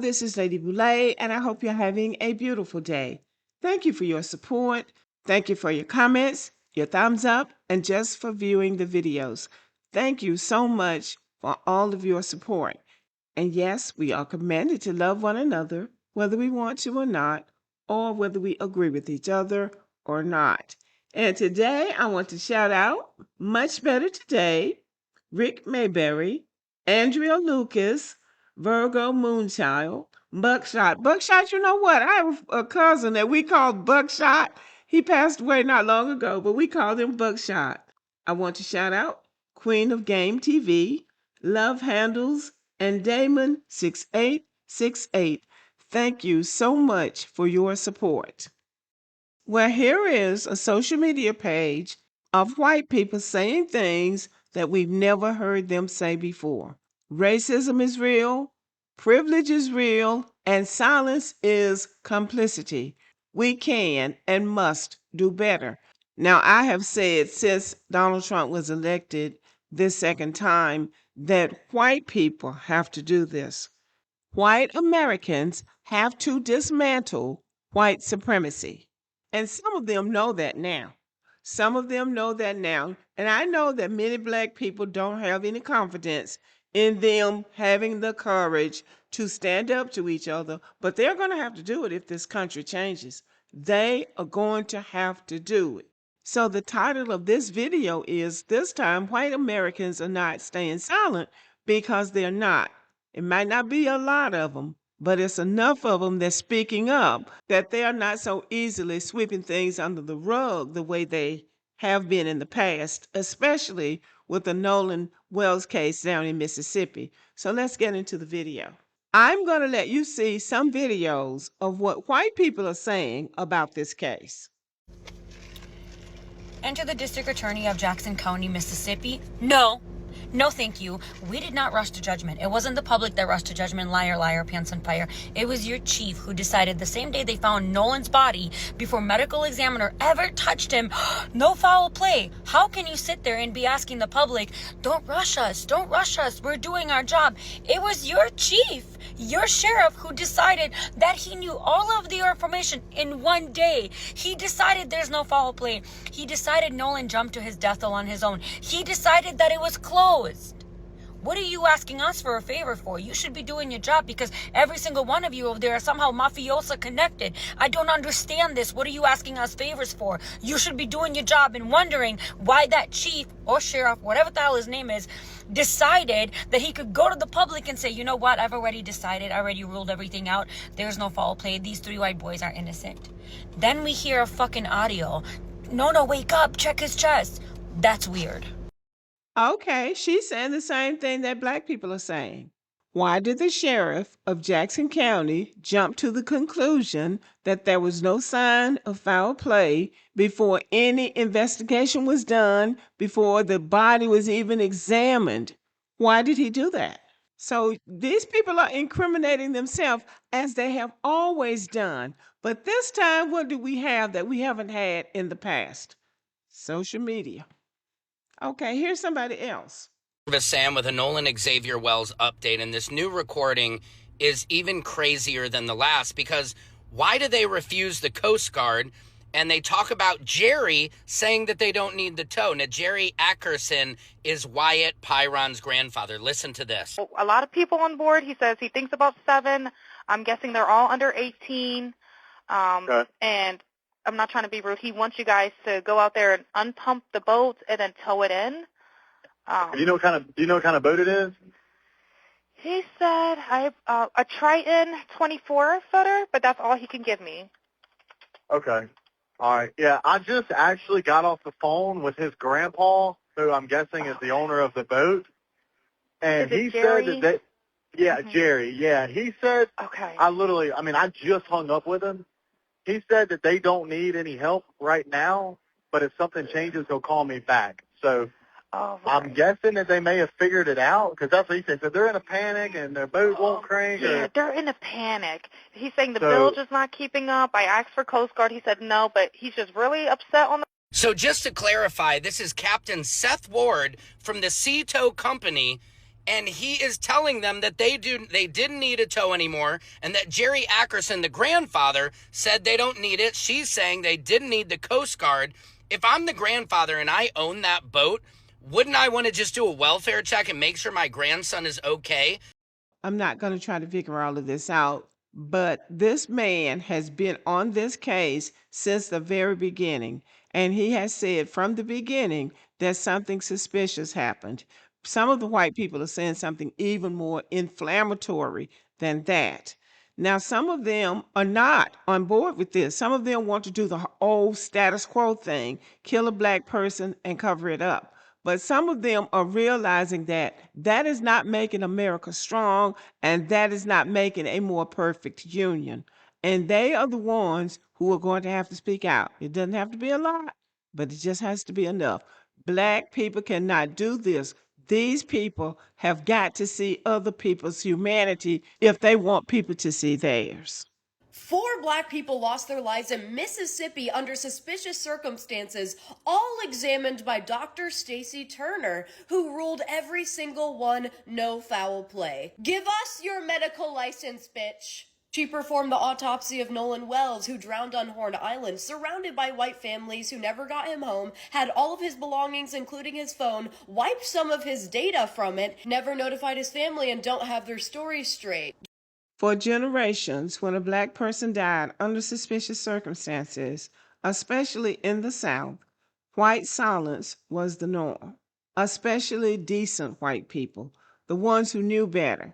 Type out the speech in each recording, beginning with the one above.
this is Lady Boulay, and I hope you're having a beautiful day. Thank you for your support. Thank you for your comments, your thumbs up, and just for viewing the videos. Thank you so much for all of your support. And yes, we are commanded to love one another, whether we want to or not, or whether we agree with each other or not. And today I want to shout out Much Better Today, Rick Mayberry, Andrea Lucas, Virgo Moonchild, Buckshot. Buckshot, you know what? I have a cousin that we called Buckshot. He passed away not long ago, but we called him Buckshot. I want to shout out Queen of Game TV, Love Handles, and Damon 6868. Thank you so much for your support. Well, here is a social media page of white people saying things that we've never heard them say before. Racism is real, privilege is real, and silence is complicity. We can and must do better. Now, I have said since Donald Trump was elected this second time that white people have to do this. White Americans have to dismantle white supremacy. And some of them know that now. Some of them know that now. And I know that many Black people don't have any confidence in them having the courage to stand up to each other, but they're going to have to do it if this country changes. They are going to have to do it. So the title of this video is, this time, white Americans are not staying silent, because they're not. It might not be a lot of them, but it's enough of them that's speaking up that they are not so easily sweeping things under the rug the way they have been in the past, especially with the Nolan Wells case down in Mississippi. So let's get into the video. I'm going to let you see some videos of what white people are saying about this case. Enter the District Attorney of Jackson County, Mississippi. No, thank you. We did not rush to judgment. It wasn't the public that rushed to judgment, liar, liar, pants on fire. It was your chief who decided the same day they found Nolan's body, before medical examiner ever touched him, no foul play. How can you sit there and be asking the public, don't rush us, we're doing our job? It was your chief, your sheriff, who decided that he knew all of the information in one day. He decided there's no foul play. He decided Nolan jumped to his death on his own. He decided that it was closed. What are you asking us for a favor for? You should be doing your job, because every single one of you over there are somehow mafiosa connected. I don't understand this. What are you asking us favors for? You should be doing your job, and wondering why that chief or sheriff, whatever the hell his name is, decided that he could go to the public and say, you know what, I've already decided, I already ruled everything out. There's no foul play. These three white boys are innocent. Then we hear a fucking audio. No, wake up, check his chest. That's weird. Okay, she's saying the same thing that Black people are saying. Why did the sheriff of Jackson County jump to the conclusion that there was no sign of foul play before any investigation was done, before the body was even examined? Why did he do that? So these people are incriminating themselves, as they have always done. But this time, what do we have that we haven't had in the past? Social media. Okay, here's somebody else. Sam with a Nolan Xavier Wells update, and this new recording is even crazier than the last, because why do they refuse the Coast Guard? And they talk about Jerry saying that they don't need the tow. Now, Jerry Ackerson is Wyatt Pyron's grandfather. Listen to this. A lot of people on board. He says he thinks about 7. I'm guessing they're all under 18. Okay. And I'm not trying to be rude. He wants you guys to go out there and unpump the boat and then tow it in. Do you know what kind of boat it is? He said a Triton 24-footer, but that's all he can give me. Okay. All right. Yeah, I just actually got off the phone with his grandpa, who I'm guessing is the owner of the boat. And he said that Jerry. Yeah, he said, okay. I just hung up with him. He said that they don't need any help right now, but if something changes, he'll call me back. So I'm guessing that they may have figured it out, because that's what he said. So they're in a panic and their boat won't crank. Yeah, they're in a panic. He's saying the bilge is not keeping up. I asked for Coast Guard. He said no, but he's just really upset on the... So just to clarify, this is Captain Seth Ward from the Sea Tow Company And he is telling them that they didn't need a tow anymore, and that Jerry Ackerson, the grandfather, said they don't need it. She's saying they didn't need the Coast Guard. If I'm the grandfather and I own that boat, wouldn't I want to just do a welfare check and make sure my grandson is okay? I'm not going to try to figure all of this out, but this man has been on this case since the very beginning, and he has said from the beginning that something suspicious happened. Some of the white people are saying something even more inflammatory than that. Now, some of them are not on board with this. Some of them want to do the old status quo thing, kill a black person and cover it up. But some of them are realizing that that is not making America strong, and that is not making a more perfect union. And they are the ones who are going to have to speak out. It doesn't have to be a lot, but it just has to be enough. Black people cannot do this. These people have got to see other people's humanity if they want people to see theirs. 4 black people lost their lives in Mississippi under suspicious circumstances, all examined by Dr. Stacy Turner, who ruled every single one no foul play. Give us your medical license, bitch. She performed the autopsy of Nolan Wells, who drowned on Horn Island, surrounded by white families who never got him home, had all of his belongings, including his phone, wiped some of his data from it, never notified his family, and don't have their story straight. For generations, when a black person died under suspicious circumstances, especially in the South, white silence was the norm, especially decent white people, the ones who knew better,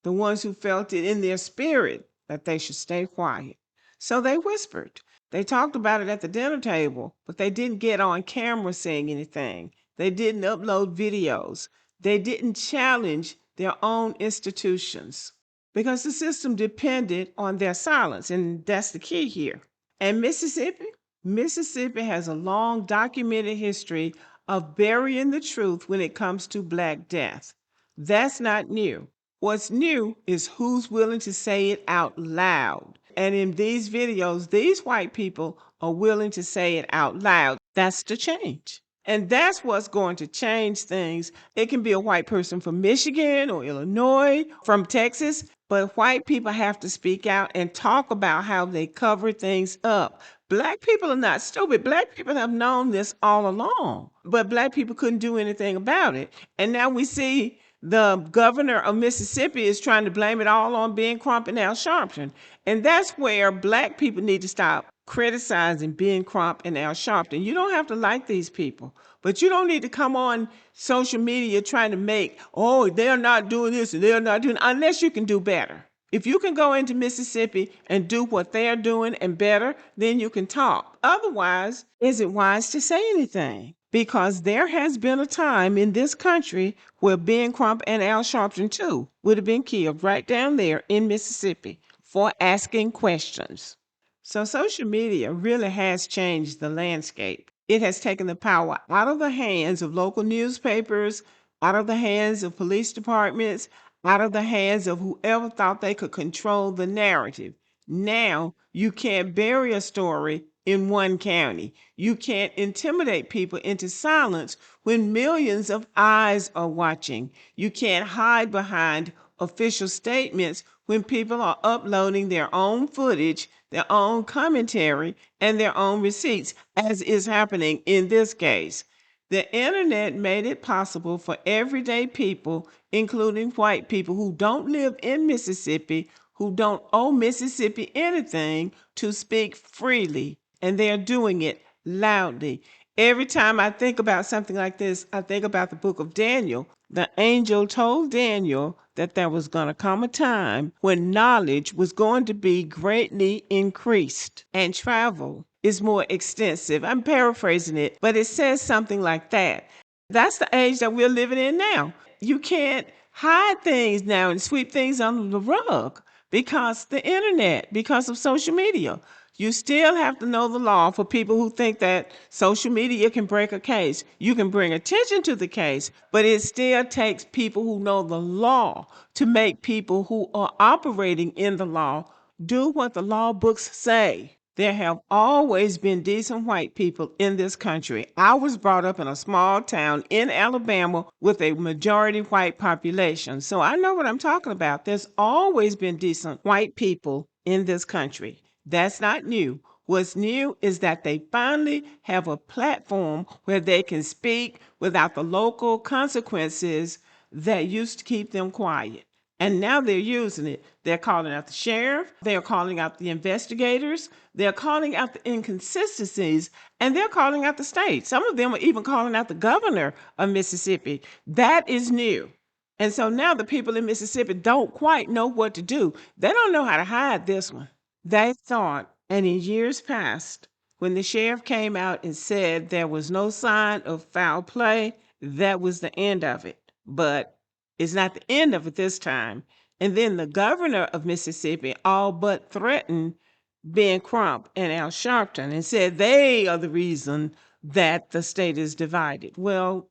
the ones who felt it in their spirit that they should stay quiet. So they whispered. They talked about it at the dinner table, but they didn't get on camera saying anything. They didn't upload videos. They didn't challenge their own institutions because the system depended on their silence, and that's the key here. And Mississippi has a long documented history of burying the truth when it comes to black death. That's not new. What's new is who's willing to say it out loud. And in these videos, these white people are willing to say it out loud. That's the change. And that's what's going to change things. It can be a white person from Michigan or Illinois, from Texas, but white people have to speak out and talk about how they cover things up. Black people are not stupid. Black people have known this all along, but black people couldn't do anything about it. And now we see the governor of Mississippi is trying to blame it all on Ben Crump and Al Sharpton. And that's where black people need to stop criticizing Ben Crump and Al Sharpton. You don't have to like these people, but you don't need to come on social media trying to make, oh, they're not doing this and they're not doing, unless you can do better. If you can go into Mississippi and do what they're doing and better, then you can talk. Otherwise, is it wise to say anything? Because there has been a time in this country where Ben Crump and Al Sharpton, too, would have been killed right down there in Mississippi for asking questions. So social media really has changed the landscape. It has taken the power out of the hands of local newspapers, out of the hands of police departments, out of the hands of whoever thought they could control the narrative. Now you can't bury a story in one county. You can't intimidate people into silence when millions of eyes are watching. You can't hide behind official statements when people are uploading their own footage, their own commentary, and their own receipts, as is happening in this case. The internet made it possible for everyday people, including white people who don't live in Mississippi, who don't owe Mississippi anything, to speak freely, and they're doing it loudly. Every time I think about something like this, I think about the book of Daniel. The angel told Daniel that there was going to come a time when knowledge was going to be greatly increased and travel is more extensive. I'm paraphrasing it, but it says something like that. That's the age that we're living in now. You can't hide things now and sweep things under the rug because the internet, because of social media. You still have to know the law for people who think that social media can break a case. You can bring attention to the case, but it still takes people who know the law to make people who are operating in the law do what the law books say. There have always been decent white people in this country. I was brought up in a small town in Alabama with a majority white population, so I know what I'm talking about. There's always been decent white people in this country. That's not new. What's new is that they finally have a platform where they can speak without the local consequences that used to keep them quiet. And now they're using it. They're calling out the sheriff, they're calling out the investigators, they're calling out the inconsistencies, and they're calling out the state. Some of them are even calling out the governor of Mississippi. That is new. And so now the people in Mississippi don't quite know what to do. They don't know how to hide this one. They thought, and in years past, when the sheriff came out and said there was no sign of foul play, that was the end of it. But it's not the end of it this time. And then the governor of Mississippi all but threatened Ben Crump and Al Sharpton and said they are the reason that the state is divided. Well,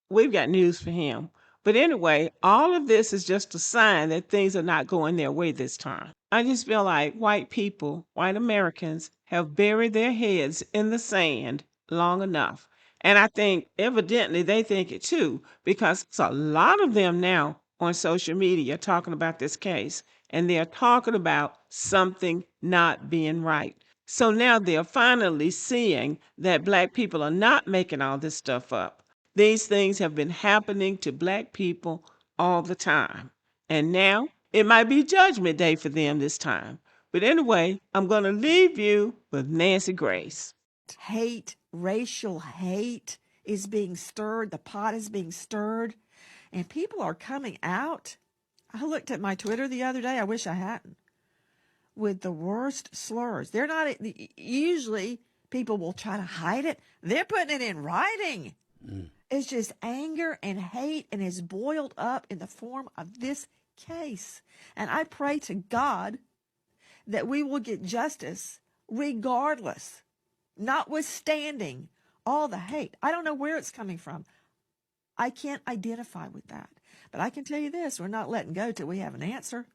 we've got news for him. But anyway, all of this is just a sign that things are not going their way this time. I just feel like white people, white Americans, have buried their heads in the sand long enough. And I think evidently they think it too, because it's a lot of them now on social media talking about this case, and they're talking about something not being right. So now they're finally seeing that Black people are not making all this stuff up. These things have been happening to Black people all the time. And now it might be Judgment Day for them this time. But anyway, I'm going to leave you with Nancy Grace. Hate, racial hate is being stirred. The pot is being stirred. And people are coming out. I looked at my Twitter the other day. I wish I hadn't. With the worst slurs. They're not, usually people will try to hide it. They're putting it in writing. It's just anger and hate, and it's boiled up in the form of this case. And I pray to God that we will get justice regardless, notwithstanding all the hate. I don't know where it's coming from. I can't identify with that. But I can tell you this, we're not letting go till we have an answer.